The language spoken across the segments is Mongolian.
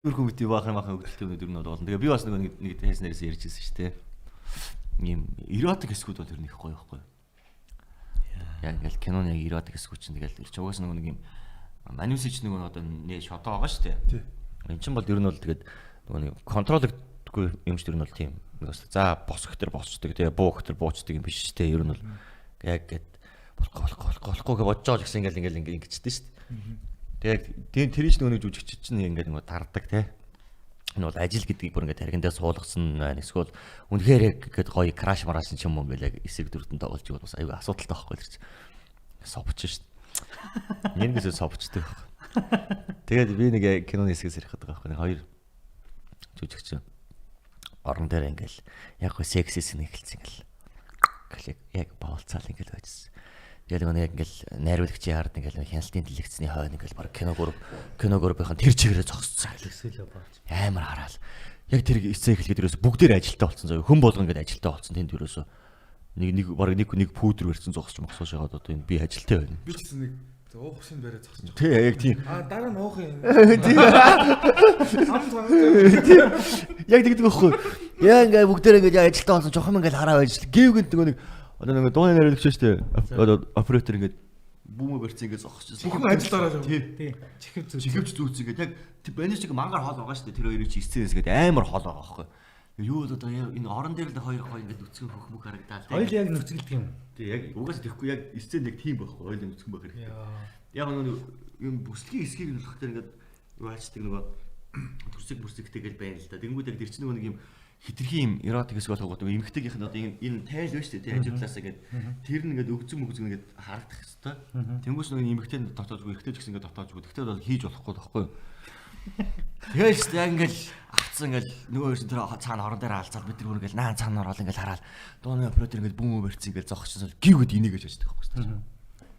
Төрхөн бити баахан өгдөлтөө өнөдөр нь болно. Тэгээ би бас нэг тайснаас ярьжсэн шүү дээ. Ийм эротик хэсгүүд бол ер нь их гоё байхгүй юу? Яг ингээл киноны яг эротик хэсгүүд чинь тэгэл ирч угаас нэг юм манусич нэг одоо нэ шото байгаа шүү дээ. Энд чинь бол ер нь бол тэгээд нэг контролдгүй юм шүү дээ. Ер нь бол тийм. За босох төр босчдаг тэгээ буух төр буучдаг юм биш шүү дээ. Ер нь бол яг гэд болохгүй гэж бодож байгаа гэсэн ингээл ингэжтэй шүү дээ. Тэгээд тэр чинь нэг жүжигч чинь ингээд нэг дардаг те. Энэ бол ажил гэдгийг бүр ингээд тархиндаа суулгасан байна. Эсвэл үнэхээр яг гээд гоё краш мараш ч юм уу ингээд яг эсрэг дүртэн тоглож игэл бас аюу асуудалтай байхгүй л чинь. Совч шүү дээ. Нэгээс совчдаг байхгүй. Тэгээд би нэг киноны хэсгээс ярих гэдэг байхгүй. Хоёр жүжигч орон дээр ингээл яг гоо сексис нэгэлцсэн ингээл яг боолцаал ингээл байжсэн. Тэгээд нэг яг ингээл найруулагчийн хард ингээл хяналтын дэлгэцний хойно ингээл баг киногорбийнхан тэр чигээрээ зогссон. Амар хараал. Яг тэр эцэг эхлэхэд ерөөсө бүгдээр ажилтаа болсон заяа. Хэн болгон ингээд ажилтаа болсон тэнд ерөөсө нэг пүүдэр барьсан зогсож могсоош яагаад одоо энэ би ажилтаа байна. Би ч гэсэн нэг уух усын бариад зогсож. Тий яг тийм. Дараа нь уух юм. Тийм. Яг тэгдэг байхгүй. Яа ингээд бүгдээр ингээд ажилтаа болсон жохом ингээд хараа байж гэвгэнт нэг одоо нэг дууны найруулагч шүү дээ. Одоо оператор ингээд бүүмө барьсан ингээд зогсож. Бүхэн ажилдаараа шүү. Тий. Чихвч зүүц ингээд яг бэнэж чиг мангар хоол байгаа шүү дээ. Тэр хоёрыг чи сценээс ингээд амар хоол байгаа байхгүй. Юу л одоо энэ орон дээр л хоёр ингээд нүцгэн хөхмөг харагдаад. Хоёул яг нүцгэлдэг юм. Тий яг угаасаа тэгэхгүй яг сцен яг тийм байхгүй. Хоёул нүцгэн байх хэрэгтэй. Яг нэг юм бүслэгийн хэсгийг нь болохоор ингээд юу ачдаг нөгөө төрсөг тэгэл байна л да. Тэнгүүд яг тэр чинь нэг юм хитрхи юм эротик хэсэг болох гэдэг эмгтээгийнх нь одоо энэ тайл байна шүү дээ. Ажиглаасаа ингээд тэр нь ингээд өгцөн ингээд харагдах хэвээр. Тэнгүүс нэг эмгтээ дотоодгүй ихтэй ч гэсэн ингээд дотоодгүй. Тэгтээ бол хийж болохгүй байхгүй юу? Тэгэл яг ингээд авцсан ингээд нөгөө person тэр цаана орон дээр хаалцаад бид нар ингээд наан цаанаар ол ингээд хараад дууны оператор ингээд бүүмөө барьцсан ингээд зогсчихсон гівгэд инээгээд очдөг байхгүй юу?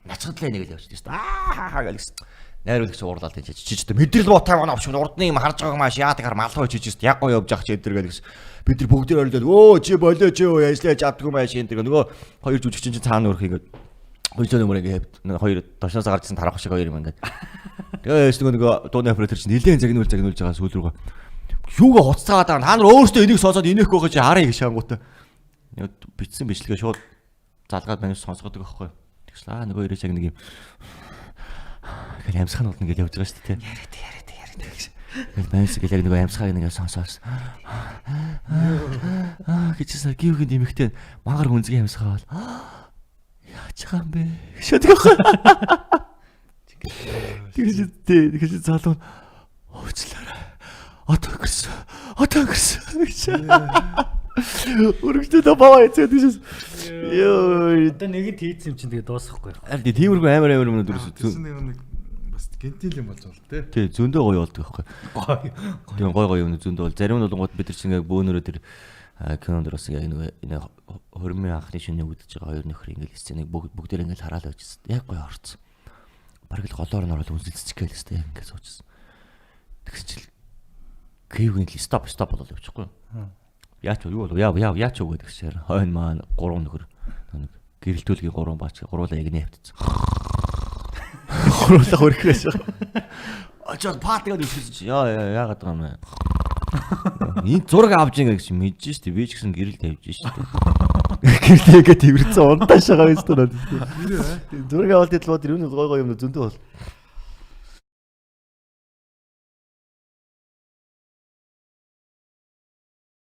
Начгадлаа инээгээд явчихдаг шүү дээ. Аа гэлсэн. Найруулагч уурлаад тийч чижтэй мэдрэл буутай манай авч урдны юм харж байгаа маш яадаг мал руу чижээс яг гоо явж ах чи эдэр гэдэг. Бид нар бүгд орилоод өө чи болоо чи яслаж чаддгүй маш энэ тэр нөгөө хоёр жүжигчин чинь цаана өрх ингээд хоёулаа нөмөр ингээд хоёр дошноос гарчсан тарах шиг хоёр юм ингээд. Тэгээ нөгөө дууны оператор чинь нэлээд загнуулж байгаа сүүл рүүгээ. Юугаа хуццаагаад байгаа та нар өөрсдөө энийг сонсоод инехгүй гэж хараа гэж шангуутай. Битсэн бичлэгээ шууд залгаад манайс сонсгодог байхгүй. Тэгслээ нөгөө хоёроо яг нэг юм гэл амсхан болно гэж явж байгаа шүү дээ. Яриад гэсэн. Гэл манайс гэл яг нөгөө амсхааг нэг сонсоос. Гэжсэн гівгэнд имэгтэй магаар хүнзгийн амсхаа бол яаж байгаа юм бэ? Шэдэг байгаа. Тэгэж залуу уучлаарай. Одоо гэрсэн. Өргөжтэй баваа яцээд гэж. Йоо, одоо нэг тийц юм чинь тэгээ дуусахгүй. Аль тиймэрхүү амар юм дөрөс. Тэгсэн нэг бас гентил юм болж байгаа л те. Тий, зөндөө гоё болдог байхгүй. Тийм гоё юм зөндөө бол зарим нь болгоод бид нар чинь яг бөөнөрөө тэр кинонд бас яг нэг хөрмийн анхны шинэ үдэж байгаа хоёр нөхөр ингээл сценыг бүгдээр ингээл хараал байжсэн. Яг гоё орцсон. Бараг л голоор нь ороод үнсэлцэж гээл хэвээр ингээд суучсан. Тэгс чил гэвгэн л стоп болол явчихгүй. Яач юу болов яач уу гэдэг чинь хойно маань гурван нөхөр нэг гэрэлтүүлгийн гурван баач гуруулаа яг нэвтцсэн. Гуруулаа хөрөхөөс. Очоод паатгаад өсөж чи яагаад байгаа юм бэ? Энд зураг авч ийн гэж мэдэж штэ би ч гэсэн гэрэл тавьж штэ. Гэрэлтэйгээ тэрвэрсэн унтааш байгаа юм шүү дээ. Зураг авалт хэлбэл тэр юм гой юм зөндөө бол.